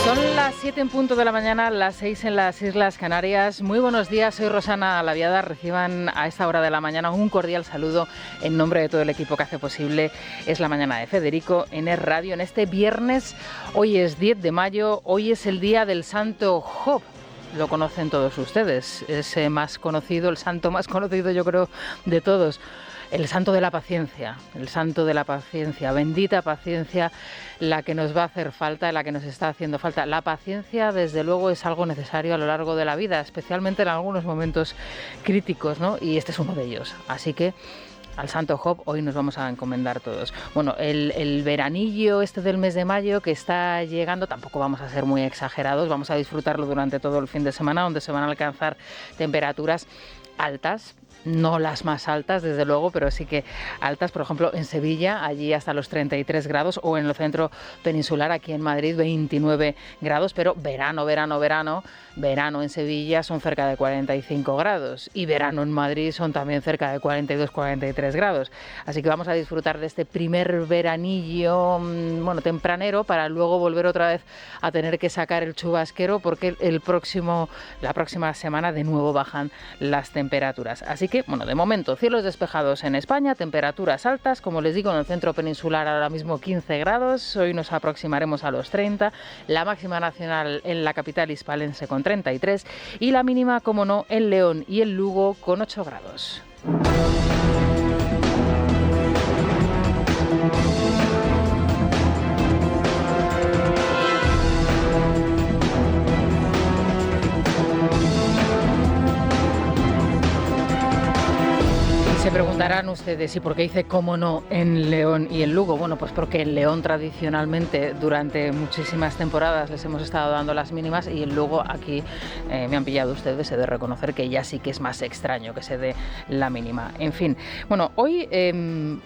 Son las 7 en punto de la mañana, las 6 en las Islas Canarias. Muy buenos días, soy Rosana Laviada. Reciban a esta hora de la mañana un cordial saludo en nombre de todo el equipo que hace posible Es la Mañana de Federico en Es Radio. En este viernes, hoy es 10 de mayo, hoy es el día del Santo Job. Lo conocen todos ustedes, es más conocido, el santo más conocido yo creo de todos. El santo de la paciencia, bendita paciencia, la que nos va a hacer falta, la que nos está haciendo falta. La paciencia, desde luego, es algo necesario a lo largo de la vida, especialmente en algunos momentos críticos, ¿no? Y este es uno de ellos. Así que al Santo Job hoy nos vamos a encomendar todos. Bueno, el veranillo este del mes de mayo que está llegando, tampoco vamos a ser muy exagerados, vamos a disfrutarlo durante todo el fin de semana, donde se van a alcanzar temperaturas altas. No las más altas, desde luego, pero sí que altas. Por ejemplo, en Sevilla, allí hasta los 33 grados, o en el centro peninsular, aquí en Madrid, 29 grados. Pero verano en Sevilla son cerca de 45 grados. Y verano en Madrid son también cerca de 42, 43 grados. Así que vamos a disfrutar de este primer veranillo, tempranero, para luego volver otra vez a tener que sacar el chubasquero, porque la próxima semana de nuevo bajan las temperaturas. Así que, de momento, cielos despejados en España, temperaturas altas, como les digo, en el centro peninsular ahora mismo 15 grados, hoy nos aproximaremos a los 30, la máxima nacional en la capital hispalense con 33 y la mínima, como no, en León y en Lugo con 8 grados. Se preguntarán ustedes, ¿y por qué dice cómo no en León y en Lugo? Bueno, pues porque en León tradicionalmente durante muchísimas temporadas les hemos estado dando las mínimas, y en Lugo aquí me han pillado ustedes, he de reconocer que ya sí que es más extraño que se dé la mínima. En fin, hoy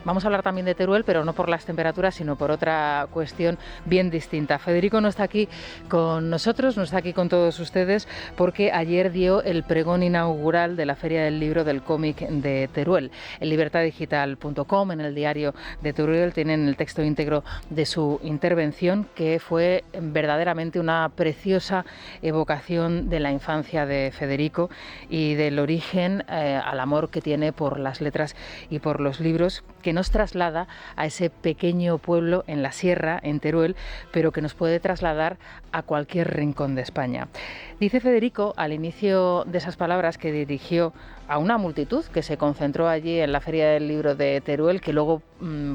vamos a hablar también de Teruel, pero no por las temperaturas, sino por otra cuestión bien distinta. Federico no está aquí con nosotros, no está aquí con todos ustedes, porque ayer dio el pregón inaugural de la Feria del Libro del Cómic de Teruel. En libertadigital.com, en el diario de Teruel, tienen el texto íntegro de su intervención, que fue verdaderamente una preciosa evocación de la infancia de Federico y del origen al amor que tiene por las letras y por los libros, que nos traslada a ese pequeño pueblo en la sierra, en Teruel, pero que nos puede trasladar a cualquier rincón de España. Dice Federico, al inicio de esas palabras que dirigió a una multitud que se concentró allí en la Feria del Libro de Teruel, que luego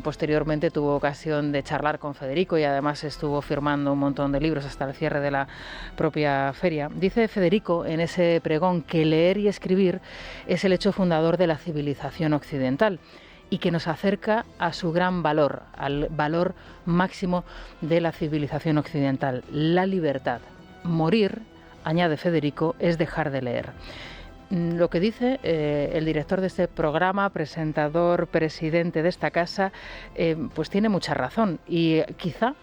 posteriormente tuvo ocasión de charlar con Federico y además estuvo firmando un montón de libros hasta el cierre de la propia feria. Dice Federico en ese pregón que leer y escribir es el hecho fundador de la civilización occidental y que nos acerca a su gran valor, al valor máximo de la civilización occidental, la libertad. Morir, añade Federico, es dejar de leer. Lo que dice el director de este programa, presentador, presidente de esta casa, pues tiene mucha razón, y quizá,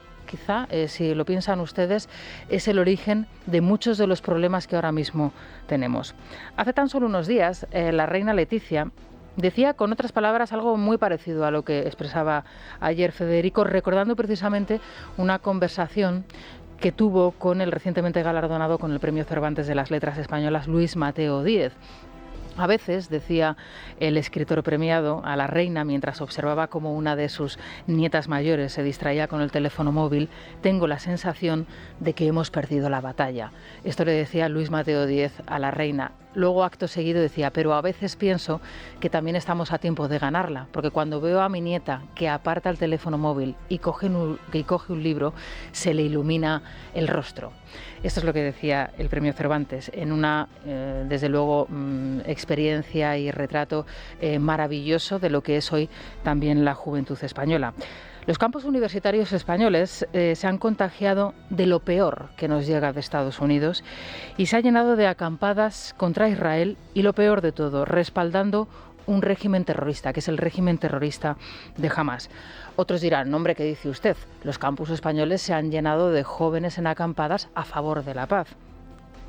si lo piensan ustedes, es el origen de muchos de los problemas que ahora mismo tenemos. Hace tan solo unos días, la reina Leticia decía con otras palabras algo muy parecido a lo que expresaba ayer Federico, recordando precisamente una conversación que tuvo con el recientemente galardonado con el Premio Cervantes de las Letras Españolas, Luis Mateo Díez. A veces, decía el escritor premiado a la reina mientras observaba cómo una de sus nietas mayores se distraía con el teléfono móvil, tengo la sensación de que hemos perdido la batalla. Esto le decía Luis Mateo Díez a la reina. Luego, acto seguido, decía, pero a veces pienso que también estamos a tiempo de ganarla, porque cuando veo a mi nieta que aparta el teléfono móvil y coge un libro, se le ilumina el rostro. Esto es lo que decía el Premio Cervantes, en una, desde luego, experiencia y retrato maravilloso de lo que es hoy también la juventud española. Los campus universitarios españoles se han contagiado de lo peor que nos llega de Estados Unidos y se ha llenado de acampadas contra Israel y, lo peor de todo, respaldando un régimen terrorista, que es el régimen terrorista de Hamás. Otros dirán, hombre, ¿qué dice usted? Los campus españoles se han llenado de jóvenes en acampadas a favor de la paz.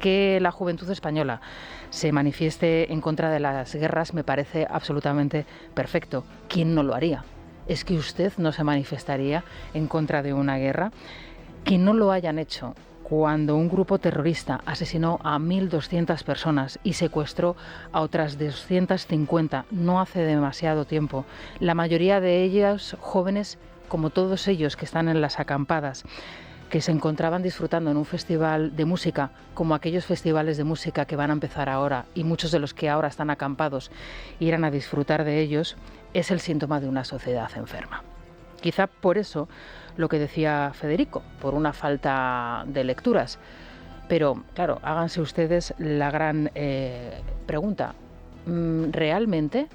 Que la juventud española se manifieste en contra de las guerras me parece absolutamente perfecto. ¿Quién no lo haría? ¿Es que usted no se manifestaría en contra de una guerra? Que no lo hayan hecho cuando un grupo terrorista asesinó a 1.200 personas y secuestró a otras 250 no hace demasiado tiempo, la mayoría de ellas jóvenes, como todos ellos que están en las acampadas, que se encontraban disfrutando en un festival de música, como aquellos festivales de música que van a empezar ahora, y muchos de los que ahora están acampados irán a disfrutar de ellos, es el síntoma de una sociedad enferma. Quizá por eso lo que decía Federico, por una falta de lecturas. Pero, claro, háganse ustedes la gran pregunta. ¿Realmente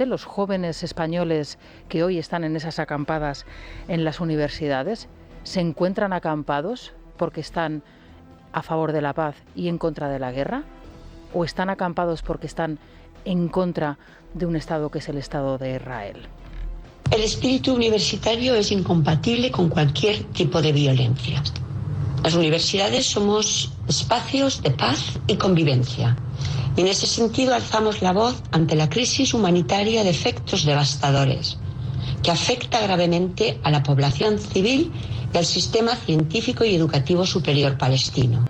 los jóvenes españoles que hoy están en esas acampadas en las universidades se encuentran acampados porque están a favor de la paz y en contra de la guerra? ¿O están acampados porque están en contra de un Estado que es el Estado de Israel? El espíritu universitario es incompatible con cualquier tipo de violencia. Las universidades somos espacios de paz y convivencia. Y en ese sentido alzamos la voz ante la crisis humanitaria de efectos devastadores, que afecta gravemente a la población civil y al sistema científico y educativo superior palestino.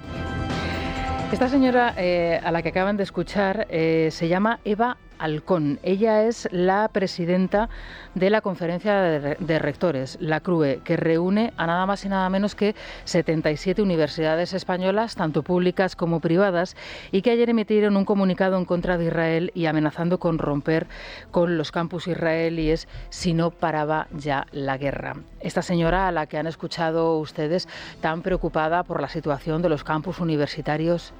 Esta señora a la que acaban de escuchar se llama Eva Halcón. Ella es la presidenta de la Conferencia de Rectores, la CRUE, que reúne a nada más y nada menos que 77 universidades españolas, tanto públicas como privadas, y que ayer emitieron un comunicado en contra de Israel y amenazando con romper con los campus israelíes si no paraba ya la guerra. Esta señora a la que han escuchado ustedes tan preocupada por la situación de los campus universitarios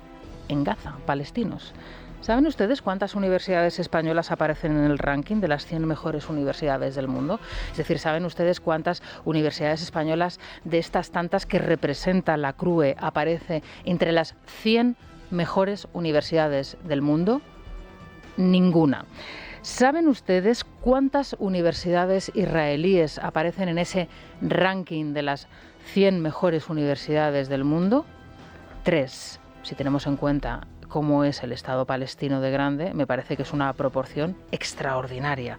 en Gaza, palestinos. ¿Saben ustedes cuántas universidades españolas aparecen en el ranking de las 100 mejores universidades del mundo? Es decir, ¿saben ustedes cuántas universidades españolas de estas tantas que representa la CRUE aparece entre las 100 mejores universidades del mundo? Ninguna. ¿Saben ustedes cuántas universidades israelíes aparecen en ese ranking de las 100 mejores universidades del mundo? 3, si tenemos en cuenta cómo es el Estado palestino de grande, me parece que es una proporción extraordinaria.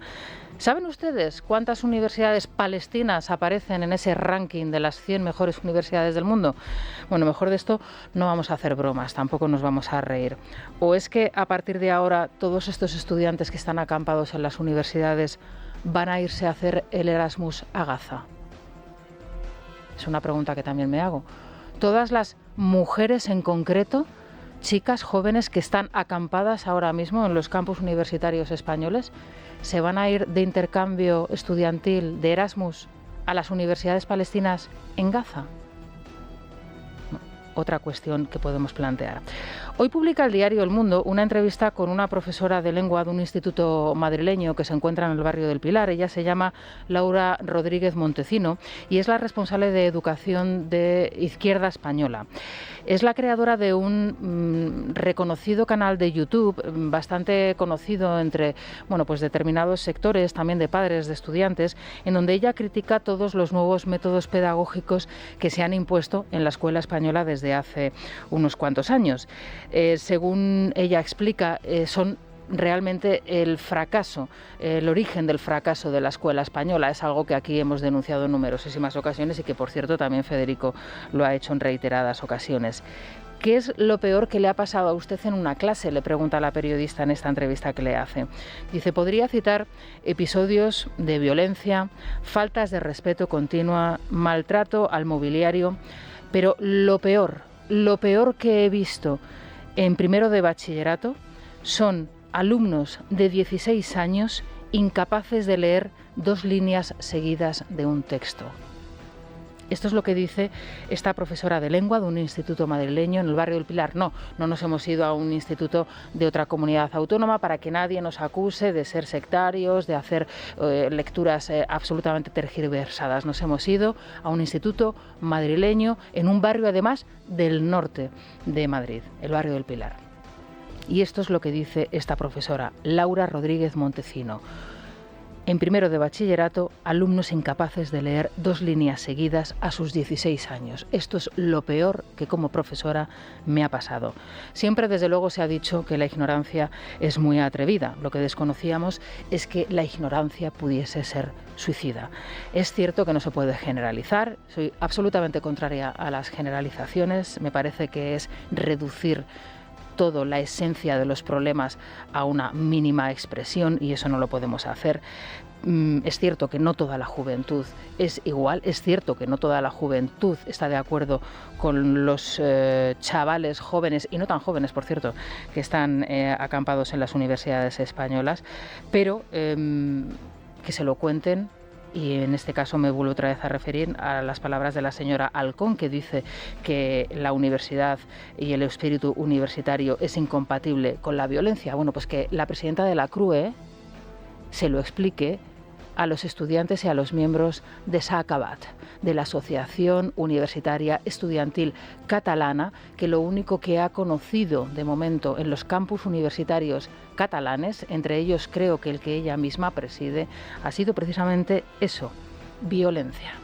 ¿Saben ustedes cuántas universidades palestinas aparecen en ese ranking de las 100 mejores universidades del mundo? Bueno, mejor de esto no vamos a hacer bromas, tampoco nos vamos a reír. ¿O es que a partir de ahora todos estos estudiantes que están acampados en las universidades van a irse a hacer el Erasmus a Gaza? Es una pregunta que también me hago. Todas las mujeres en concreto, chicas jóvenes que están acampadas ahora mismo en los campus universitarios españoles, se van a ir de intercambio estudiantil de Erasmus a las universidades palestinas en Gaza. Otra cuestión que podemos plantear. Hoy publica el diario El Mundo una entrevista con una profesora de lengua de un instituto madrileño que se encuentra en el barrio del Pilar. Ella se llama Laura Rodríguez Montecino y es la responsable de educación de Izquierda Española. Es la creadora de un reconocido canal de YouTube, bastante conocido entre pues determinados sectores, también de padres de estudiantes, en donde ella critica todos los nuevos métodos pedagógicos que se han impuesto en la escuela española desde hace unos cuantos años. Según ella explica, son realmente el fracaso, el origen del fracaso de la escuela española. Es algo que aquí hemos denunciado en numerosísimas ocasiones y que, por cierto, también Federico lo ha hecho en reiteradas ocasiones. ¿Qué es lo peor que le ha pasado a usted en una clase?, le pregunta la periodista en esta entrevista que le hace. Dice, podría citar episodios de violencia, faltas de respeto continua, maltrato al mobiliario, pero lo peor que he visto en primero de bachillerato son alumnos de 16 años incapaces de leer 2 líneas seguidas de un texto. Esto es lo que dice esta profesora de lengua de un instituto madrileño en el barrio del Pilar. No nos hemos ido a un instituto de otra comunidad autónoma para que nadie nos acuse de ser sectarios, de hacer lecturas absolutamente tergiversadas. Nos hemos ido a un instituto madrileño en un barrio además del norte de Madrid, el barrio del Pilar. Y esto es lo que dice esta profesora, Laura Rodríguez Montecino. En primero de bachillerato, alumnos incapaces de leer 2 líneas seguidas a sus 16 años. Esto es lo peor que como profesora me ha pasado. Siempre, desde luego, se ha dicho que la ignorancia es muy atrevida. Lo que desconocíamos es que la ignorancia pudiese ser suicida. Es cierto que no se puede generalizar. Soy absolutamente contraria a las generalizaciones. Me parece que es reducir todo, la esencia de los problemas, a una mínima expresión, y eso no lo podemos hacer. Es cierto que no toda la juventud es igual, es cierto que no toda la juventud está de acuerdo con los chavales jóvenes, y no tan jóvenes, por cierto, que están acampados en las universidades españolas, pero que se lo cuenten. Y en este caso me vuelvo otra vez a referir a las palabras de la señora Alcón, que dice que la universidad y el espíritu universitario es incompatible con la violencia. Bueno, pues que la presidenta de la CRUE se lo explique a los estudiantes y a los miembros de SACABAT, de la Asociación Universitaria Estudiantil Catalana, que lo único que ha conocido de momento en los campus universitarios catalanes, entre ellos creo que el que ella misma preside, ha sido precisamente eso, violencia.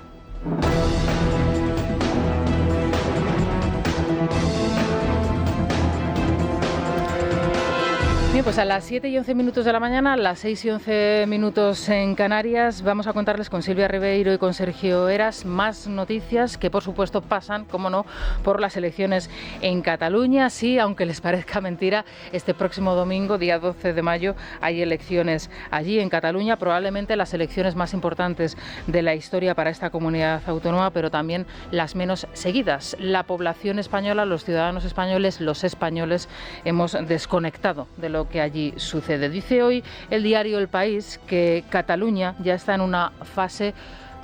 Bien, pues a las 7 y 11 minutos de la mañana, a las 6 y 11 minutos en Canarias, vamos a contarles con Silvia Ribeiro y con Sergio Heras más noticias que, por supuesto, pasan, como no, por las elecciones en Cataluña. Sí, aunque les parezca mentira, este próximo domingo, día 12 de mayo, hay elecciones allí en Cataluña, probablemente las elecciones más importantes de la historia para esta comunidad autónoma, pero también las menos seguidas. La población española, los ciudadanos españoles, los españoles, hemos desconectado de lo que allí sucede. Dice hoy el diario El País que Cataluña ya está en una fase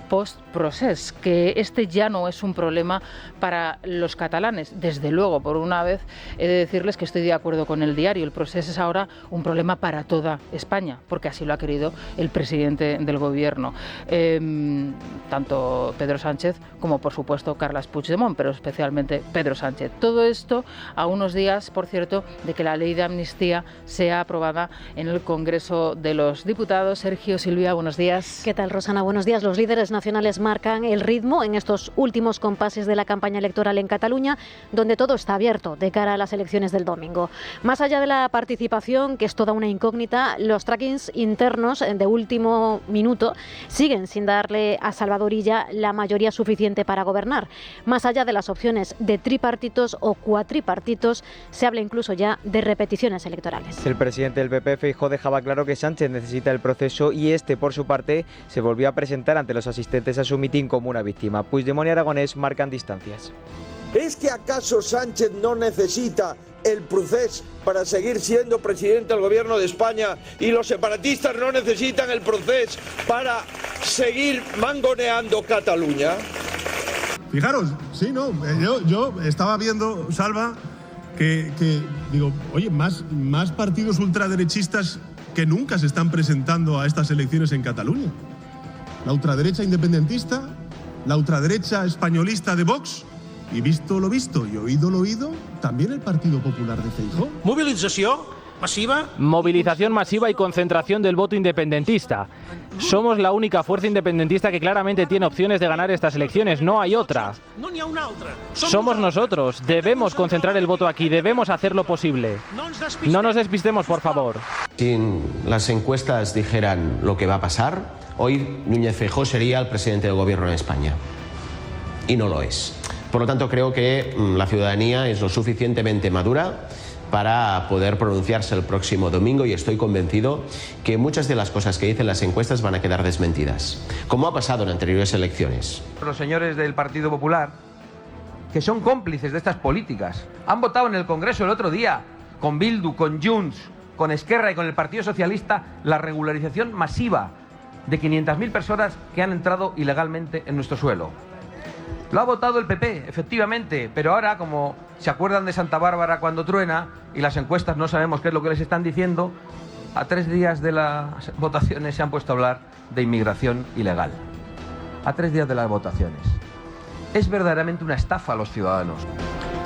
post-procés, que este ya no es un problema para los catalanes. Desde luego, por una vez, he de decirles que estoy de acuerdo con el diario. El procés es ahora un problema para toda España, porque así lo ha querido el presidente del gobierno. Tanto Pedro Sánchez como, por supuesto, Carles Puigdemont, pero especialmente Pedro Sánchez. Todo esto a unos días, por cierto, de que la ley de amnistía sea aprobada en el Congreso de los Diputados. Sergio, Silvia, buenos días. ¿Qué tal, Rosana? Buenos días. Los líderes nacionales marcan el ritmo en estos últimos compases de la campaña electoral en Cataluña, donde todo está abierto de cara a las elecciones del domingo. Más allá de la participación, que es toda una incógnita, los trackings internos de último minuto siguen sin darle a Salvador Illa la mayoría suficiente para gobernar. Más allá de las opciones de tripartitos o cuatripartitos, se habla incluso ya de repeticiones electorales. El presidente del PP, Feijóo, dejaba claro que Sánchez necesita el proceso y este, por su parte, se volvió a presentar ante los asistentes a su mitin como una víctima. Puigdemont y Aragonés marcan distancias. ¿Es que acaso Sánchez no necesita el procés para seguir siendo presidente del gobierno de España y los separatistas no necesitan el procés para seguir mangoneando Cataluña? Fijaros, sí, no, yo estaba viendo, Salva, que digo, oye, más partidos ultraderechistas que nunca se están presentando a estas elecciones en Cataluña. La ultraderecha independentista, la ultraderecha españolista de Vox, y visto lo visto y oído lo oído, también el Partido Popular de Feijóo. Movilización masiva y concentración del voto independentista. Somos la única fuerza independentista que claramente tiene opciones de ganar estas elecciones, no hay otra. Somos nosotros, debemos concentrar el voto aquí, debemos hacer lo posible. No nos despistemos, por favor. Si las encuestas dijeran lo que va a pasar, hoy Núñez Feijóo sería el presidente del gobierno en España. Y no lo es. Por lo tanto, creo que la ciudadanía es lo suficientemente madura para poder pronunciarse el próximo domingo y estoy convencido que muchas de las cosas que dicen las encuestas van a quedar desmentidas, como ha pasado en anteriores elecciones. Los señores del Partido Popular, que son cómplices de estas políticas, han votado en el Congreso el otro día, con Bildu, con Junts, con Esquerra y con el Partido Socialista, la regularización masiva de 500.000 personas que han entrado ilegalmente en nuestro suelo. Lo ha votado el PP, efectivamente, pero ahora, como se acuerdan de Santa Bárbara cuando truena y las encuestas no sabemos qué es lo que les están diciendo, a 3 días de las votaciones se han puesto a hablar de inmigración ilegal. A 3 días de las votaciones. Es verdaderamente una estafa a los ciudadanos.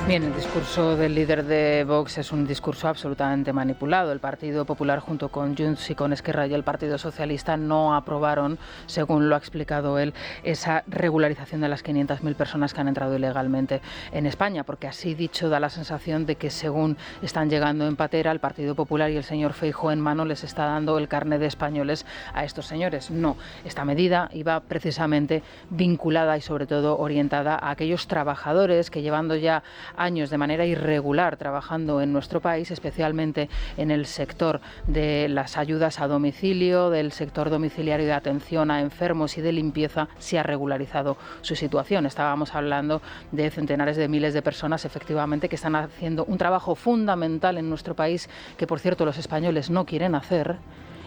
Bien, el discurso del líder de Vox es un discurso absolutamente manipulado. El Partido Popular, junto con Junts y con Esquerra y el Partido Socialista, no aprobaron, según lo ha explicado él, esa regularización de las 500.000 personas que han entrado ilegalmente en España, porque así dicho da la sensación de que según están llegando en patera, el Partido Popular y el señor Feijóo en mano les está dando el carné de españoles a estos señores. No, esta medida iba precisamente vinculada y sobre todo orientada a aquellos trabajadores que llevando ya años de manera irregular trabajando en nuestro país, especialmente en el sector de las ayudas a domicilio, del sector domiciliario de atención a enfermos y de limpieza, se ha regularizado su situación. Estábamos hablando de centenares de miles de personas, efectivamente, que están haciendo un trabajo fundamental en nuestro país, que por cierto los españoles no quieren hacer,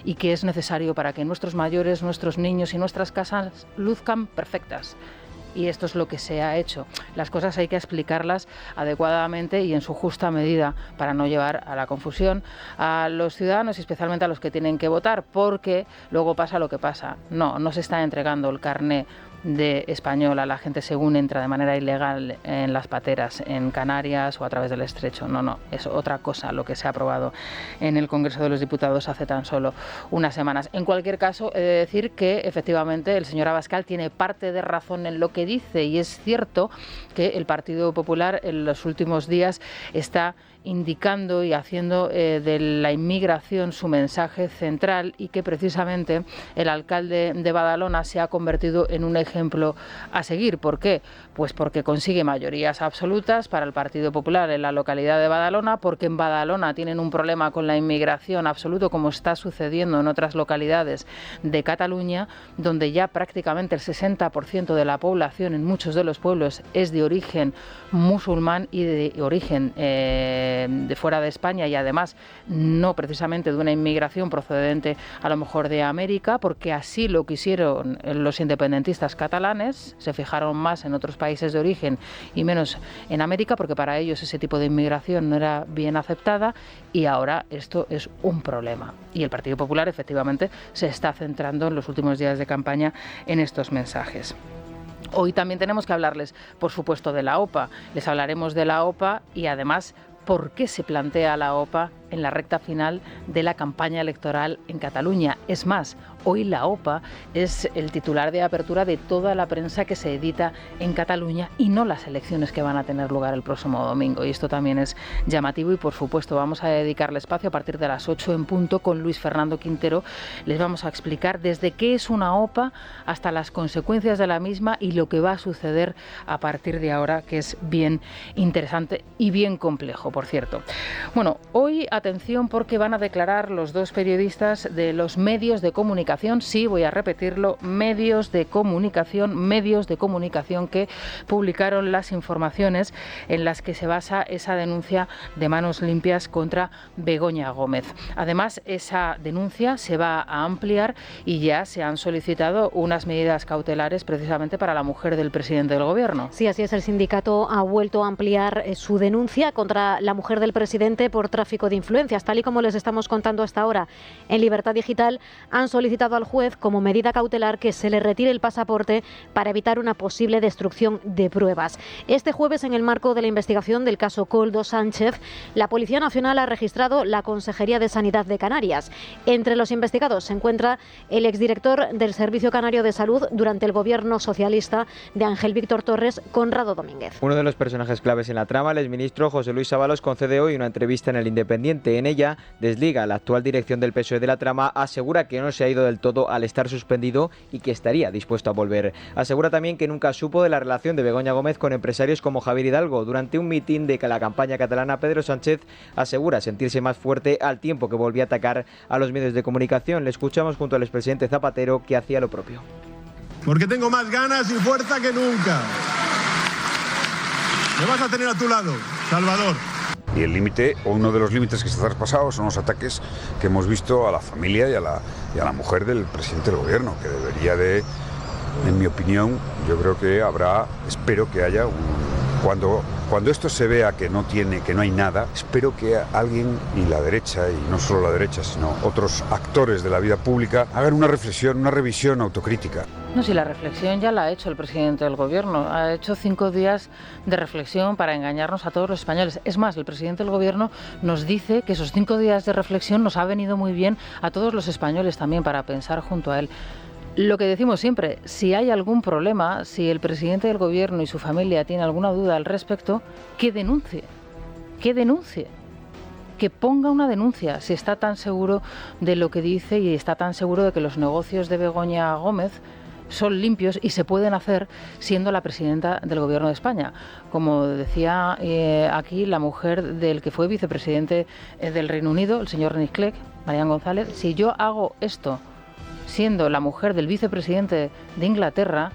y que es necesario para que nuestros mayores, nuestros niños y nuestras casas luzcan perfectas. Y esto es lo que se ha hecho. Las cosas hay que explicarlas adecuadamente y en su justa medida para no llevar a la confusión a los ciudadanos y especialmente a los que tienen que votar, porque luego pasa lo que pasa. No se está entregando el carné de español a la gente según entra de manera ilegal en las pateras en Canarias o a través del Estrecho. No, es otra cosa lo que se ha aprobado en el Congreso de los Diputados hace tan solo unas semanas. En cualquier caso, he de decir que efectivamente el señor Abascal tiene parte de razón en lo que dice, y es cierto que el Partido Popular en los últimos días está indicando y haciendo de la inmigración su mensaje central, y que precisamente el alcalde de Badalona se ha convertido en un ejemplo a seguir. ¿Por qué? Pues porque consigue mayorías absolutas para el Partido Popular en la localidad de Badalona, porque en Badalona tienen un problema con la inmigración absoluto, como está sucediendo en otras localidades de Cataluña, donde ya prácticamente el 60% de la población en muchos de los pueblos es de origen musulmán y de origen de fuera de España, y además no precisamente de una inmigración procedente a lo mejor de América, porque así lo quisieron los independentistas catalanes. Se fijaron más en otros países de origen y menos en América, porque para ellos ese tipo de inmigración no era bien aceptada, y ahora esto es un problema. Y el Partido Popular efectivamente se está centrando en los últimos días de campaña en estos mensajes. Hoy también tenemos que hablarles, por supuesto, de la OPA. Les hablaremos de la OPA y además por qué se plantea la OPA en la recta final de la campaña electoral en Cataluña. Es más, hoy la OPA es el titular de apertura de toda la prensa que se edita en Cataluña, y no las elecciones que van a tener lugar el próximo domingo. Y esto también es llamativo, y por supuesto vamos a dedicarle espacio a partir de las 8 en punto con Luis Fernando Quintero. Les vamos a explicar desde qué es una OPA hasta las consecuencias de la misma y lo que va a suceder a partir de ahora, que es bien interesante y bien complejo, por cierto. Bueno, hoy atención, porque van a declarar los dos periodistas de los medios de comunicación, sí, voy a repetirlo, medios de comunicación que publicaron las informaciones en las que se basa esa denuncia de Manos Limpias contra Begoña Gómez. Además, esa denuncia se va a ampliar y ya se han solicitado unas medidas cautelares precisamente para la mujer del presidente del Gobierno. Sí, así es, el sindicato ha vuelto a ampliar su denuncia contra la mujer del presidente por tráfico de influencias. Tal y como les estamos contando hasta ahora en Libertad Digital, han solicitado al juez como medida cautelar que se le retire el pasaporte para evitar una posible destrucción de pruebas. Este jueves, en el marco de la investigación del caso Koldo Sánchez, la Policía Nacional ha registrado la Consejería de Sanidad de Canarias. Entre los investigados se encuentra el exdirector del Servicio Canario de Salud durante el gobierno socialista de Ángel Víctor Torres, Conrado Domínguez. Uno de los personajes claves en la trama, el exministro José Luis Ábalos, concede hoy una entrevista en El Independiente. En ella desliga la actual dirección del PSOE de la trama, asegura que no se ha ido del todo al estar suspendido y que estaría dispuesto a volver. Asegura también que nunca supo de la relación de Begoña Gómez con empresarios como Javier Hidalgo. Durante un mitin de la campaña catalana, Pedro Sánchez asegura sentirse más fuerte al tiempo que volvía a atacar a los medios de comunicación. Le escuchamos junto al expresidente Zapatero, que hacía lo propio. Porque tengo más ganas y fuerza que nunca. Me vas a tener a tu lado, Salvador. Y el límite, o uno de los límites que se ha traspasado, son los ataques que hemos visto a la familia y a la mujer del presidente del gobierno, que debería de, en mi opinión, yo creo que espero que haya cuando esto se vea que no hay nada, espero que alguien, y la derecha, y no solo la derecha, sino otros actores de la vida pública, hagan una reflexión, una revisión autocrítica. No, si la reflexión ya la ha hecho el presidente del Gobierno. Ha hecho 5 días de reflexión para engañarnos a todos los españoles. Es más, el presidente del Gobierno nos dice que esos 5 días de reflexión nos ha venido muy bien a todos los españoles también para pensar junto a él. Lo que decimos siempre, si hay algún problema, si el presidente del Gobierno y su familia tienen alguna duda al respecto, que denuncie. Que ponga una denuncia si está tan seguro de lo que dice y está tan seguro de que los negocios de Begoña Gómez son limpios y se pueden hacer siendo la presidenta del Gobierno de España. Como decía aquí la mujer del que fue vicepresidente del Reino Unido, el señor Nick Clegg, Marian González, si yo hago esto siendo la mujer del vicepresidente de Inglaterra,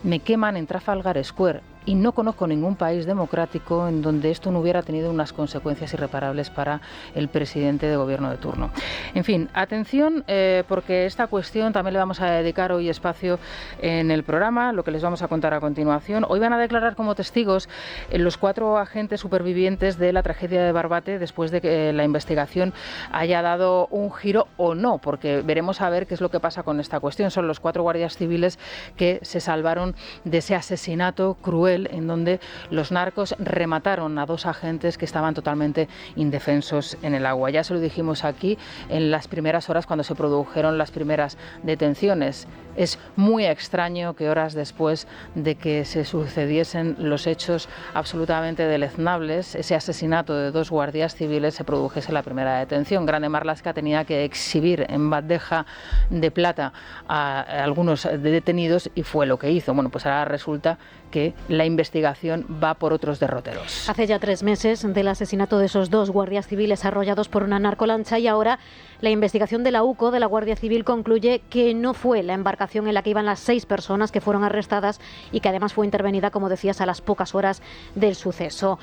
me queman en Trafalgar Square. Y no conozco ningún país democrático en donde esto no hubiera tenido unas consecuencias irreparables para el presidente de gobierno de turno. En fin, atención, porque esta cuestión también le vamos a dedicar hoy espacio en el programa, lo que les vamos a contar a continuación. Hoy van a declarar como testigos los 4 agentes supervivientes de la tragedia de Barbate después de que la investigación haya dado un giro o no, porque veremos a ver qué es lo que pasa con esta cuestión. Son los 4 guardias civiles que se salvaron de ese asesinato cruel en donde los narcos remataron a 2 agentes que estaban totalmente indefensos en el agua. Ya se lo dijimos aquí en las primeras horas cuando se produjeron las primeras detenciones. Es muy extraño que horas después de que se sucediesen los hechos absolutamente deleznables, ese asesinato de 2 guardias civiles, se produjese la primera detención. Grande Marlaska tenía que exhibir en bandeja de plata a algunos detenidos y fue lo que hizo. Bueno, pues ahora resulta que la investigación va por otros derroteros. Hace ya 3 meses del asesinato de esos 2 guardias civiles arrollados por una narcolancha y ahora la investigación de la UCO, de la Guardia Civil, concluye que no fue la embarcación en la que iban las 6 personas que fueron arrestadas y que además fue intervenida, como decías, a las pocas horas del suceso.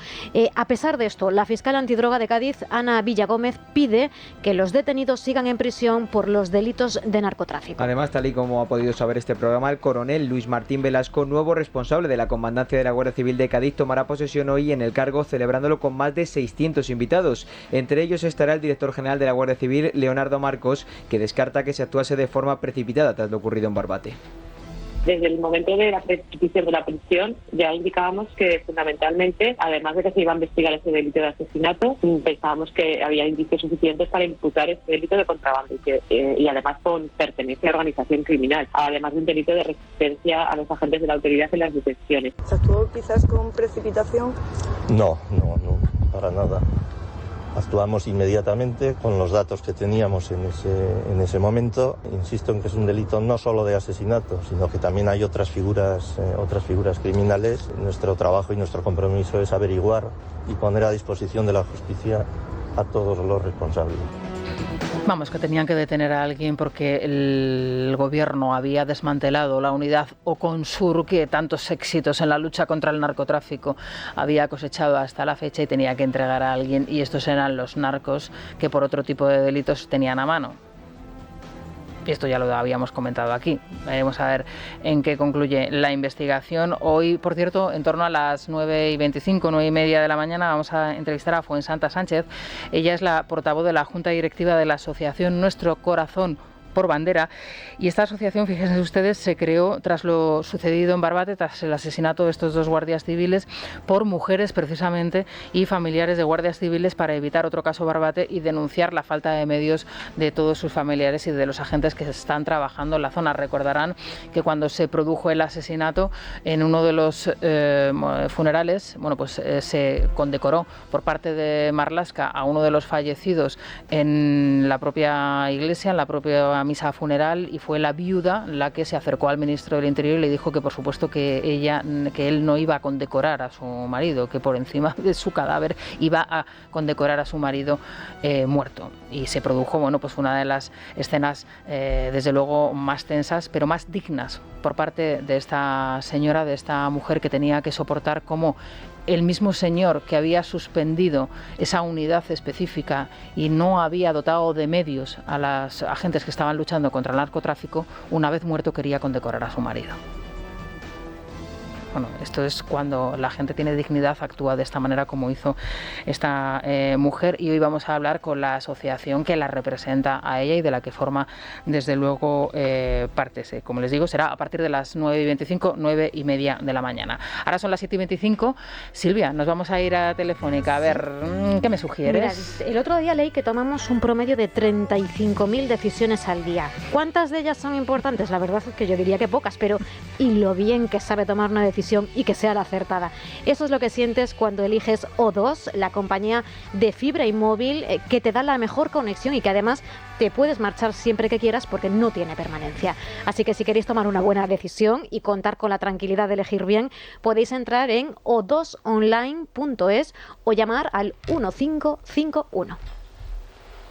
A pesar de esto, la fiscal antidroga de Cádiz, Ana Villagómez, pide que los detenidos sigan en prisión por los delitos de narcotráfico. Además, tal y como ha podido saber este programa, el coronel Luis Martín Velasco, nuevo responsable de la comandancia de la Guardia Civil de Cádiz, tomará posesión hoy en el cargo, celebrándolo con más de 600 invitados. Entre ellos estará el director general de la Guardia Civil, Leonardo Marcos, que descarta que se actuase de forma precipitada tras lo ocurrido en Barbate. Desde el momento de la prescripción de la prisión ya indicábamos que fundamentalmente, además de que se iba a investigar ese delito de asesinato, pensábamos que había indicios suficientes para imputar ese delito de contrabando y además con pertenencia a organización criminal, además de un delito de resistencia a los agentes de la autoridad en las detenciones. ¿Se actuó quizás con precipitación? No, para nada. Actuamos inmediatamente con los datos que teníamos en ese momento. Insisto en que es un delito no solo de asesinato, sino que también hay otras figuras criminales. Nuestro trabajo y nuestro compromiso es averiguar y poner a disposición de la justicia a todos los responsables. Vamos, que tenían que detener a alguien porque el gobierno había desmantelado la unidad Oconsur, que tantos éxitos en la lucha contra el narcotráfico había cosechado hasta la fecha, y tenía que entregar a alguien, y estos eran los narcos que por otro tipo de delitos tenían a mano. Esto ya lo habíamos comentado aquí. Veremos a ver en qué concluye la investigación. Hoy, por cierto, en torno a las 9:25, 9:30 de la mañana, vamos a entrevistar a Fuensanta Sánchez. Ella es la portavoz de la Junta Directiva de la asociación Nuestro Corazón por Bandera, y esta asociación, fíjense ustedes, se creó tras lo sucedido en Barbate, tras el asesinato de estos 2 guardias civiles por mujeres precisamente y familiares de guardias civiles, para evitar otro caso Barbate y denunciar la falta de medios de todos sus familiares y de los agentes que están trabajando en la zona. Recordarán que cuando se produjo el asesinato en uno de los funerales, se condecoró por parte de Marlaska a uno de los fallecidos en la propia iglesia, en la propia misa funeral, y fue la viuda la que se acercó al ministro del Interior y le dijo que por supuesto que él no iba a condecorar a su marido, que por encima de su cadáver iba a condecorar a su marido muerto. Y se produjo una de las escenas desde luego más tensas pero más dignas por parte de esta señora, de esta mujer, que tenía que soportar cómo el mismo señor que había suspendido esa unidad específica y no había dotado de medios a los agentes que estaban luchando contra el narcotráfico, una vez muerto quería condecorar a su marido. Bueno, esto es cuando la gente tiene dignidad, actúa de esta manera como hizo esta mujer, y hoy vamos a hablar con la asociación que la representa a ella y de la que forma desde luego parte. Como les digo, será a partir de las 9:25, 9:30 de la mañana. Ahora son las 7:25. Silvia, nos vamos a ir a Telefónica. A ver, ¿qué me sugieres? Mira, el otro día leí que tomamos un promedio de 35.000 decisiones al día. ¿Cuántas de ellas son importantes? La verdad es que yo diría que pocas, pero y lo bien que sabe tomar una decisión y que sea la acertada. Eso es lo que sientes cuando eliges O2, la compañía de fibra y móvil que te da la mejor conexión y que además te puedes marchar siempre que quieras porque no tiene permanencia. Así que si queréis tomar una buena decisión y contar con la tranquilidad de elegir bien, podéis entrar en o2online.es o llamar al 1551.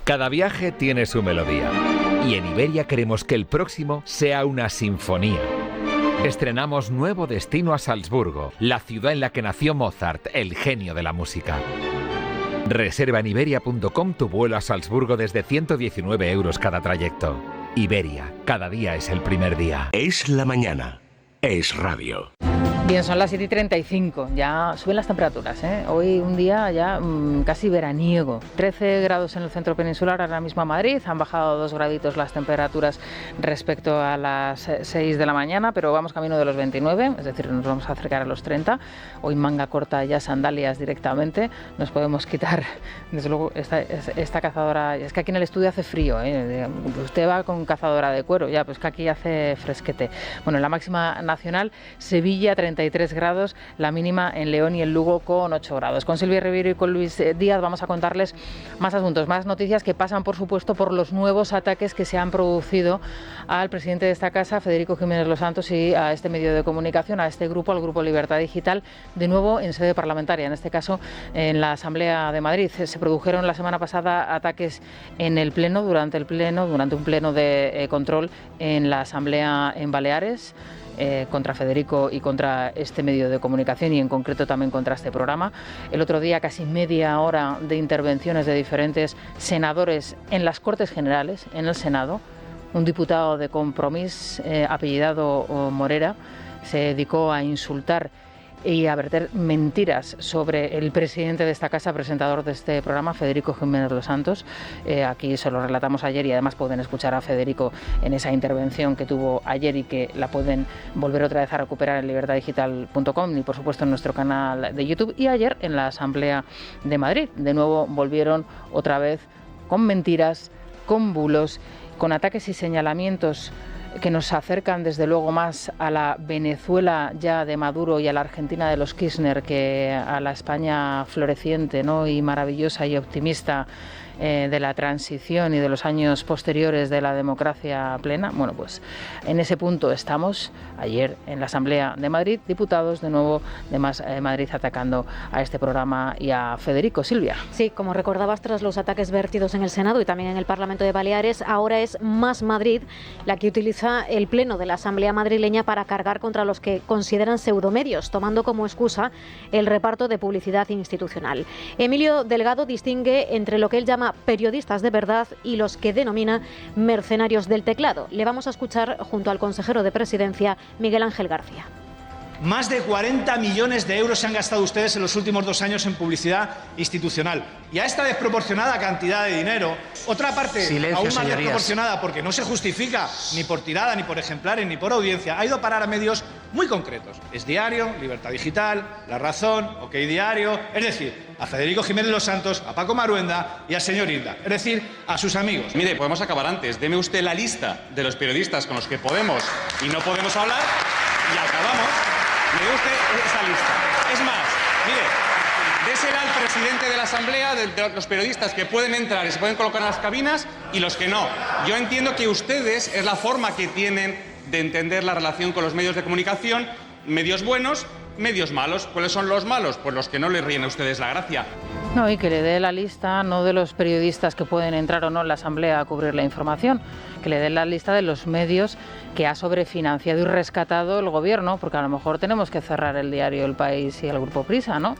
Cada viaje tiene su melodía y en Iberia queremos que el próximo sea una sinfonía. Estrenamos nuevo destino a Salzburgo, la ciudad en la que nació Mozart, el genio de la música. Reserva en iberia.com tu vuelo a Salzburgo desde 119 euros cada trayecto. Iberia, cada día es el primer día. Es la mañana, es radio. Bien, son las 7:35, ya suben las temperaturas, ¿eh? Hoy un día ya casi veraniego. 13 grados en el centro peninsular, ahora mismo a Madrid. Han bajado 2 graditos las temperaturas respecto a las 6 de la mañana, pero vamos camino de los 29, es decir, nos vamos a acercar a los 30. Hoy manga corta, ya sandalias directamente. Nos podemos quitar, desde luego, esta cazadora. Es que aquí en el estudio hace frío, ¿eh? Usted va con cazadora de cuero, ya, pues que aquí hace fresquete. Bueno, la máxima nacional, Sevilla 33 grados, la mínima en León y en Lugo con 8 grados. Con Silvia Ribeiro y con Luis Díaz vamos a contarles más asuntos, más noticias que pasan, por supuesto, por los nuevos ataques que se han producido al presidente de esta casa, Federico Jiménez Los Santos, y a este medio de comunicación, a este grupo, al Grupo Libertad Digital, de nuevo en sede parlamentaria, en este caso en la Asamblea de Madrid. Se produjeron la semana pasada ataques en el Pleno, durante un pleno de control en la Asamblea en Baleares, contra Federico y contra este medio de comunicación y en concreto también contra este programa. El otro día casi media hora de intervenciones de diferentes senadores en las Cortes Generales, en el Senado. Un diputado de Compromís, apellidado Morera, se dedicó a insultar y a verter mentiras sobre el presidente de esta casa, presentador de este programa, Federico Jiménez Los Santos. Aquí se lo relatamos ayer y además pueden escuchar a Federico en esa intervención que tuvo ayer y que la pueden volver otra vez a recuperar en libertaddigital.com y por supuesto en nuestro canal de YouTube. Y ayer en la Asamblea de Madrid, de nuevo volvieron otra vez con mentiras, con bulos, con ataques y señalamientos que nos acercan desde luego más a la Venezuela ya de Maduro y a la Argentina de los Kirchner que a la España floreciente, ¿no?, y maravillosa y optimista de la transición y de los años posteriores de la democracia plena. Bueno, pues en ese punto estamos. Ayer en la Asamblea de Madrid, diputados de nuevo de Más Madrid atacando a este programa y a Federico. Silvia. Sí, como recordabas, tras los ataques vertidos en el Senado y también en el Parlamento de Baleares, ahora es Más Madrid la que utiliza el Pleno de la Asamblea madrileña para cargar contra los que consideran pseudomedios, tomando como excusa el reparto de publicidad institucional. Emilio Delgado distingue entre lo que él llama periodistas de verdad y los que denomina mercenarios del teclado. Le vamos a escuchar junto al consejero de Presidencia, Miguel Ángel García. Más de 40 millones de euros se han gastado ustedes en los últimos 2 años en publicidad institucional. Y a esta desproporcionada cantidad de dinero, otra parte aún más desproporcionada, porque no se justifica ni por tirada, ni por ejemplares, ni por audiencia, ha ido a parar a medios muy concretos. Es Diario, Libertad Digital, La Razón, OK Diario, es decir, a Federico Jiménez Los Santos, a Paco Maruenda y al señor Hilda, es decir, a sus amigos. Mire, podemos acabar antes. Deme usted la lista de los periodistas con los que podemos y no podemos hablar y acabamos. Me dé usted esa lista. Es más, mire, désela al presidente de la Asamblea, de los periodistas que pueden entrar y se pueden colocar en las cabinas y los que no. Yo entiendo que ustedes es la forma que tienen de entender la relación con los medios de comunicación, medios buenos, medios malos. ¿Cuáles son los malos? Pues los que no les ríen a ustedes la gracia. No, y que le dé la lista no de los periodistas que pueden entrar o no en la Asamblea a cubrir la información, que le dé la lista de los medios que ha sobrefinanciado y rescatado el gobierno, porque a lo mejor tenemos que cerrar el diario El País y el Grupo Prisa, ¿no?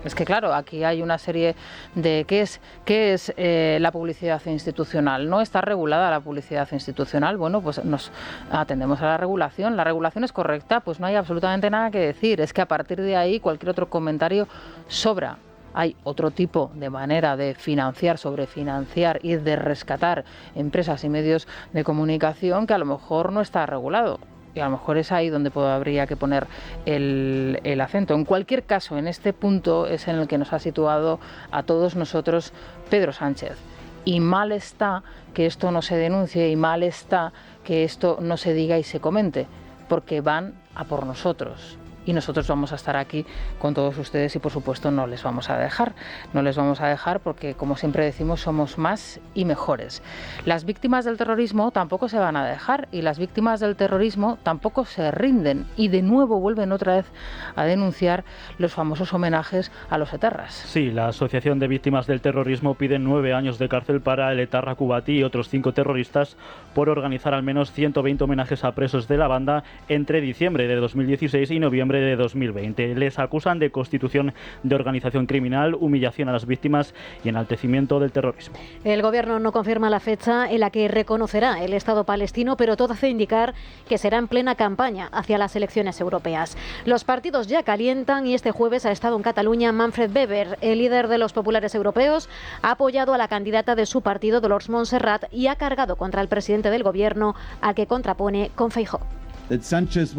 Es que claro, aquí hay una serie de ¿qué es la publicidad institucional? ¿No está regulada la publicidad institucional? Bueno, pues nos atendemos a la regulación. La regulación es correcta, pues no hay absolutamente nada que decir. Es que a partir de ahí cualquier otro comentario sobra. Hay otro tipo de manera de financiar, sobrefinanciar y de rescatar empresas y medios de comunicación que a lo mejor no está regulado. Y a lo mejor es ahí donde habría que poner el acento. En cualquier caso, en este punto es en el que nos ha situado a todos nosotros Pedro Sánchez. Y mal está que esto no se denuncie y mal está que esto no se diga y se comente, porque van a por nosotros. Y nosotros vamos a estar aquí con todos ustedes y por supuesto no les vamos a dejar. No les vamos a dejar porque, como siempre decimos, somos más y mejores. Las víctimas del terrorismo tampoco se van a dejar y las víctimas del terrorismo tampoco se rinden y de nuevo vuelven otra vez a denunciar los famosos homenajes a los etarras. Sí, la Asociación de Víctimas del Terrorismo pide 9 años de cárcel para el etarra Kubati y otros 5 terroristas por organizar al menos 120 homenajes a presos de la banda entre diciembre de 2016 y noviembre de 2020. Les acusan de constitución de organización criminal, humillación a las víctimas y enaltecimiento del terrorismo. El gobierno no confirma la fecha en la que reconocerá el Estado palestino, pero todo hace indicar que será en plena campaña hacia las elecciones europeas. Los partidos ya calientan y este jueves ha estado en Cataluña Manfred Weber, el líder de los populares europeos, ha apoyado a la candidata de su partido, Dolors Montserrat, y ha cargado contra el presidente del gobierno, al que contrapone con Feijóo. Que Sánchez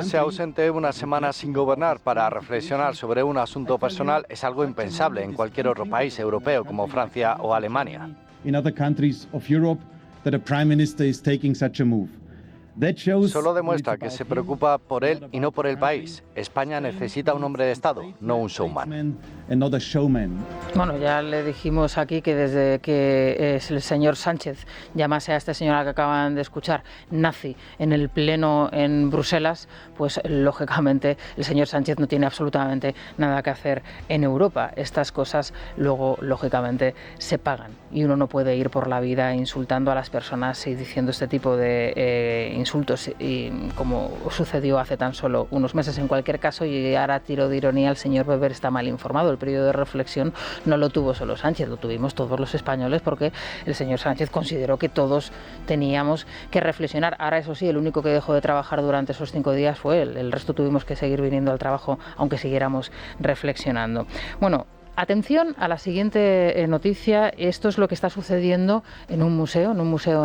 sea ausente una semana sin gobernar para reflexionar sobre un asunto personal es algo impensable en cualquier otro país europeo como Francia o Alemania. Solo demuestra que se preocupa por él y no por el país. España necesita un hombre de Estado, no un showman. Bueno, ya le dijimos aquí que desde que el señor Sánchez llamase a este señor al que acaban de escuchar nazi en el pleno en Bruselas, pues lógicamente el señor Sánchez no tiene absolutamente nada que hacer en Europa. Estas cosas luego lógicamente se pagan y uno no puede ir por la vida insultando a las personas y diciendo este tipo de insultos, y como sucedió hace tan solo unos meses. En cualquier caso, y ahora tiro de ironía, el señor Weber está mal informado. El periodo de reflexión no lo tuvo solo Sánchez, lo tuvimos todos los españoles, porque el señor Sánchez consideró que todos teníamos que reflexionar. Ahora, eso sí, el único que dejó de trabajar durante esos 5 días fue él. El resto tuvimos que seguir viniendo al trabajo aunque siguiéramos reflexionando. Bueno, atención a la siguiente noticia. Esto es lo que está sucediendo en un museo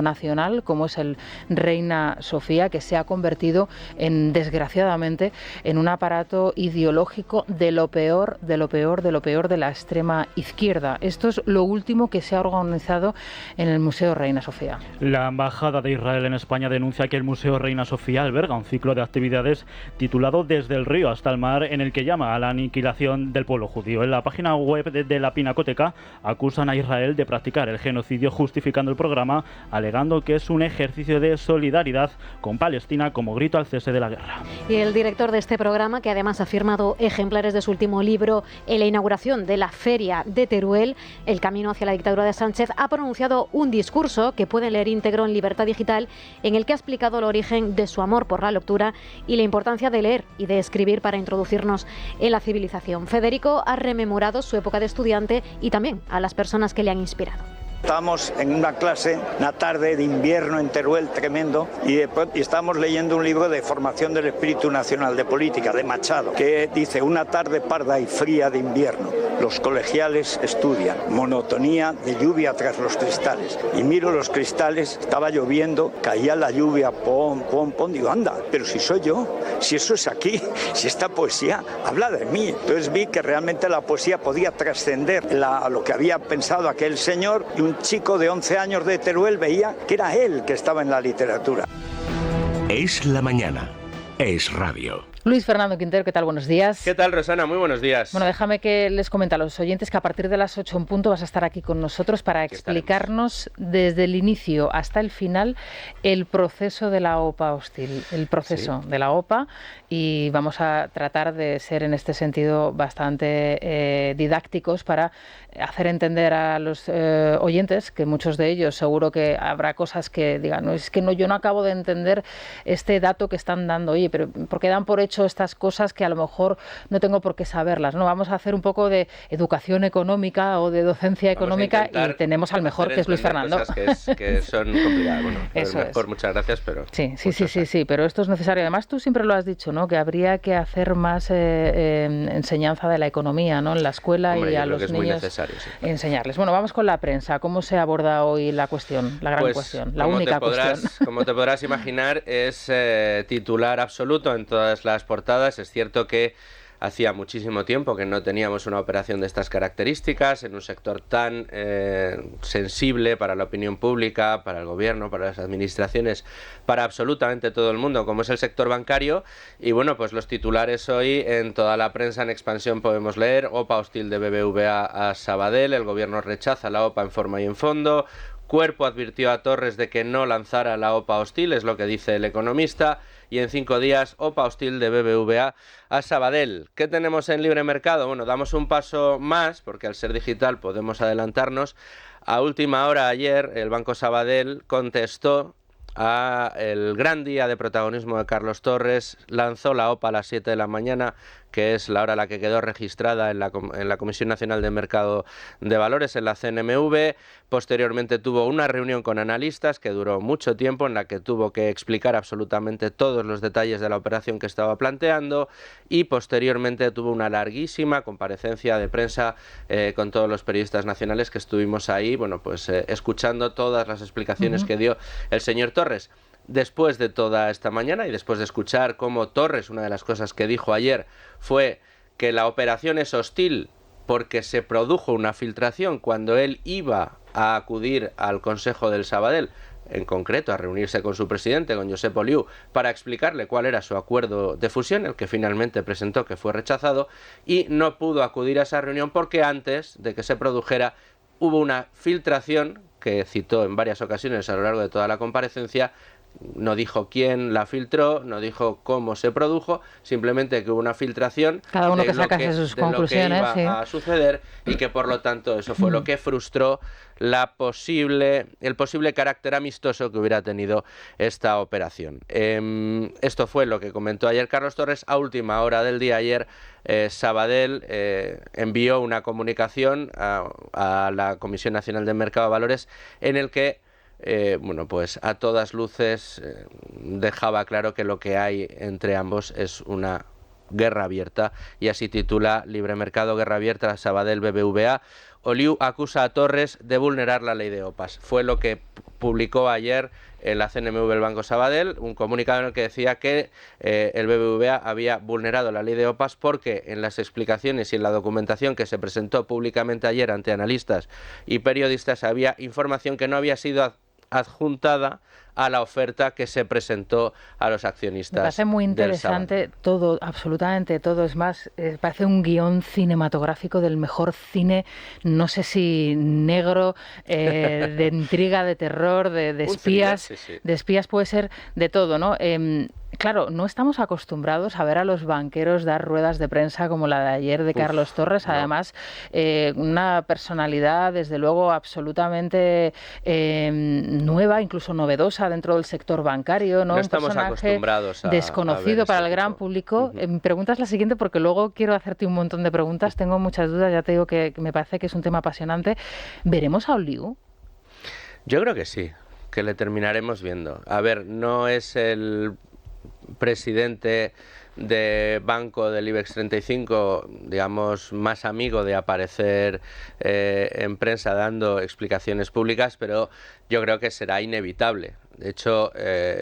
nacional como es el Reina Sofía, que se ha convertido desgraciadamente en un aparato ideológico de lo peor de la extrema izquierda. Esto es lo último que se ha organizado en el Museo Reina Sofía. La Embajada de Israel en España denuncia que el Museo Reina Sofía alberga un ciclo de actividades titulado Desde el río hasta el mar, en el que llama a la aniquilación del pueblo judío. En la página web de la Pinacoteca acusan a Israel de practicar el genocidio, justificando el programa, alegando que es un ejercicio de solidaridad con Palestina como grito al cese de la guerra. Y el director de este programa, que además ha firmado ejemplares de su último libro en la inauguración de la Feria de Teruel, El camino hacia la dictadura de Sánchez, ha pronunciado un discurso que pueden leer íntegro en Libertad Digital, en el que ha explicado el origen de su amor por la lectura y la importancia de leer y de escribir para introducirnos en la civilización. Federico ha rememorado su época de estudiante y también a las personas que le han inspirado. Estábamos en una clase, una tarde de invierno en Teruel tremendo, y estábamos leyendo un libro de formación del espíritu nacional de política de Machado, que dice: una tarde parda y fría de invierno, los colegiales estudian, monotonía de lluvia tras los cristales. Y miro los cristales, estaba lloviendo, caía la lluvia, pom, pom, pom, digo, anda, pero si soy yo, si eso es aquí, si esta poesía habla de mí. Entonces vi que realmente la poesía podía trascender a lo que había pensado aquel señor, y un chico de 11 años de Teruel veía que era él que estaba en la literatura. Es la mañana. Es radio. Luis Fernando Quintero, ¿qué tal? Buenos días. ¿Qué tal, Rosana? Muy buenos días. Bueno, déjame que les comente a los oyentes que a partir de las 8 en punto vas a estar aquí con nosotros para explicarnos desde el inicio hasta el final el proceso de la OPA hostil, el proceso de la OPA, y vamos a tratar de ser en este sentido bastante didácticos para hacer entender a los oyentes, que muchos de ellos seguro que habrá cosas que digan, no, es que no, yo no acabo de entender este dato que están dando, oye, pero porque dan por hecho hecho estas cosas que a lo mejor no tengo por qué saberlas, ¿no? Vamos a hacer un poco de educación económica o de docencia económica y tenemos al mejor, que es Luis Fernando. Cosas que son complicadas. Bueno, Eso mejor, es. Muchas gracias, pero... Sí, pero esto es necesario. Además, tú siempre lo has dicho, ¿no? Que habría que hacer más enseñanza de la economía, ¿no? En la escuela. Hombre, y a yo creo los que es muy niños necesario, sí. enseñarles. Bueno, vamos con la prensa. ¿Cómo se aborda hoy la cuestión, la gran cuestión, la única cuestión? Como te podrás imaginar, es titular absoluto en todas las portadas. Es cierto que hacía muchísimo tiempo que no teníamos una operación de estas características en un sector tan sensible para la opinión pública, para el gobierno, para las administraciones, para absolutamente todo el mundo, como es el sector bancario. Y bueno, pues los titulares hoy en toda la prensa en expansión podemos leer: OPA hostil de BBVA a Sabadell, el gobierno rechaza la OPA en forma y en fondo. Cuerpo advirtió a Torres de que no lanzara la OPA hostil, es lo que dice El Economista. Y en 5 días, OPA hostil de BBVA a Sabadell. ¿Qué tenemos en libre mercado? Bueno, damos un paso más, porque al ser digital podemos adelantarnos. A última hora ayer, el Banco Sabadell contestó a el gran día de protagonismo de Carlos Torres, lanzó la OPA a las 7 de la mañana, que es la hora a la que quedó registrada en la Comisión Nacional de Mercado de Valores, en la CNMV. Posteriormente tuvo una reunión con analistas que duró mucho tiempo, en la que tuvo que explicar absolutamente todos los detalles de la operación que estaba planteando, y posteriormente tuvo una larguísima comparecencia de prensa con todos los periodistas nacionales que estuvimos ahí, bueno, pues escuchando todas las explicaciones que dio el señor Torres. Después de toda esta mañana y después de escuchar cómo Torres, una de las cosas que dijo ayer fue que la operación es hostil porque se produjo una filtración cuando él iba a acudir al Consejo del Sabadell, en concreto a reunirse con su presidente, con Josep Oliu, para explicarle cuál era su acuerdo de fusión, el que finalmente presentó, que fue rechazado, y no pudo acudir a esa reunión porque antes de que se produjera hubo una filtración que citó en varias ocasiones a lo largo de toda la comparecencia. No dijo quién la filtró, no dijo cómo se produjo, simplemente que hubo una filtración. Cada uno de que sacase sus conclusiones, lo que iba a suceder, y que por lo tanto eso fue lo que frustró el posible carácter amistoso que hubiera tenido esta operación. Esto fue lo que comentó ayer Carlos Torres. A última hora del día ayer, Sabadell envió una comunicación a la Comisión Nacional del Mercado de Valores en el que bueno, pues a todas luces dejaba claro que lo que hay entre ambos es una guerra abierta, y así titula Libre Mercado: guerra abierta a Sabadell BBVA. Oliu acusa a Torres de vulnerar la ley de OPAs. Fue lo que publicó ayer en la CNMV el Banco Sabadell, un comunicado en el que decía que el BBVA había vulnerado la ley de OPAs porque en las explicaciones y en la documentación que se presentó públicamente ayer ante analistas y periodistas había información que no había sido adjuntada a la oferta que se presentó a los accionistas. Me parece muy interesante todo, absolutamente todo. Es más, parece un guión cinematográfico del mejor cine, no sé si negro, de intriga, de terror, de espías. Thriller, sí. De espías puede ser de todo, ¿no? Claro, no estamos acostumbrados a ver a los banqueros dar ruedas de prensa como la de ayer de Carlos Torres. No. Además, una personalidad, desde luego, absolutamente nueva, incluso novedosa dentro del sector bancario, ¿no? No estamos acostumbrados a desconocido para el gran público. Mi pregunta es la siguiente, porque luego quiero hacerte un montón de preguntas. Tengo muchas dudas, ya te digo que me parece que es un tema apasionante. ¿Veremos a Oliu? Yo creo que sí, que le terminaremos viendo. A ver, no es el presidente de banco del IBEX 35, digamos, más amigo de aparecer en prensa dando explicaciones públicas, pero yo creo que será inevitable. De hecho,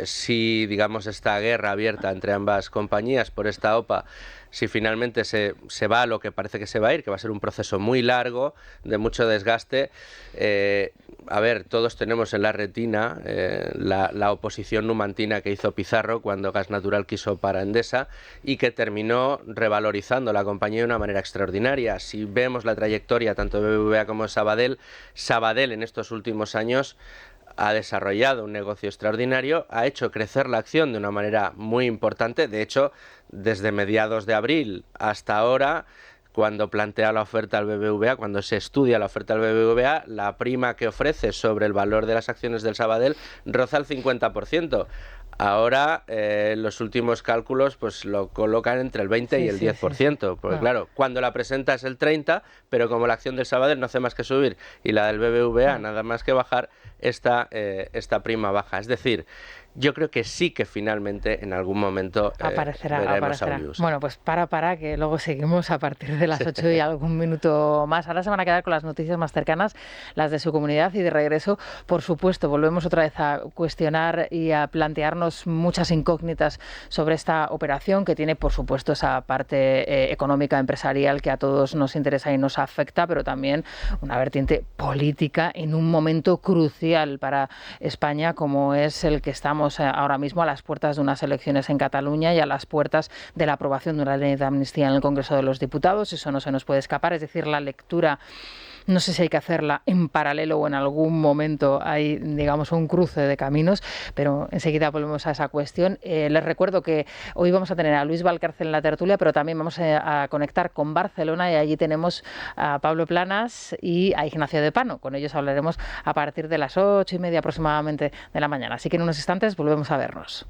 si, digamos, esta guerra abierta entre ambas compañías por esta OPA, si finalmente se va a lo que parece que se va a ir, que va a ser un proceso muy largo, de mucho desgaste, a ver, todos tenemos en la retina la oposición numantina que hizo Pizarro cuando Gas Natural quiso para Endesa y que terminó revalorizando la compañía de una manera extraordinaria. Si vemos la trayectoria tanto de BBVA como de Sabadell en estos últimos años ha desarrollado un negocio extraordinario, ha hecho crecer la acción de una manera muy importante. De hecho, desde mediados de abril hasta ahora, cuando plantea la oferta al BBVA, cuando se estudia la oferta al BBVA, la prima que ofrece sobre el valor de las acciones del Sabadell roza el 50%. Ahora los últimos cálculos pues lo colocan entre el 20 y el 10%, porque claro, cuando la presenta es el 30%, pero como la acción del Sabadell no hace más que subir y la del BBVA nada más que bajar, esta prima baja. Es decir, yo creo que sí que finalmente en algún momento aparecerá. Aubius. Bueno, pues para que luego seguimos a partir de las 8 y algún minuto más. Ahora se van a quedar con las noticias más cercanas, las de su comunidad, y de regreso, por supuesto, volvemos otra vez a cuestionar y a plantearnos muchas incógnitas sobre esta operación que tiene, por supuesto, esa parte económica, empresarial que a todos nos interesa y nos afecta, pero también una vertiente política en un momento crucial para España como es el que estamos ahora mismo, a las puertas de unas elecciones en Cataluña y a las puertas de la aprobación de una ley de amnistía en el Congreso de los Diputados. Eso no se nos puede escapar, es decir, la lectura, no sé si hay que hacerla en paralelo o en algún momento hay, digamos, un cruce de caminos, pero enseguida volvemos a esa cuestión. Les recuerdo que hoy vamos a tener a Luis Valcárcel en la tertulia, pero también vamos a conectar con Barcelona y allí tenemos a Pablo Planas y a Ignacio de Pano. Con ellos hablaremos a partir de las 8:30 aproximadamente de la mañana. Así que en unos instantes volvemos a vernos.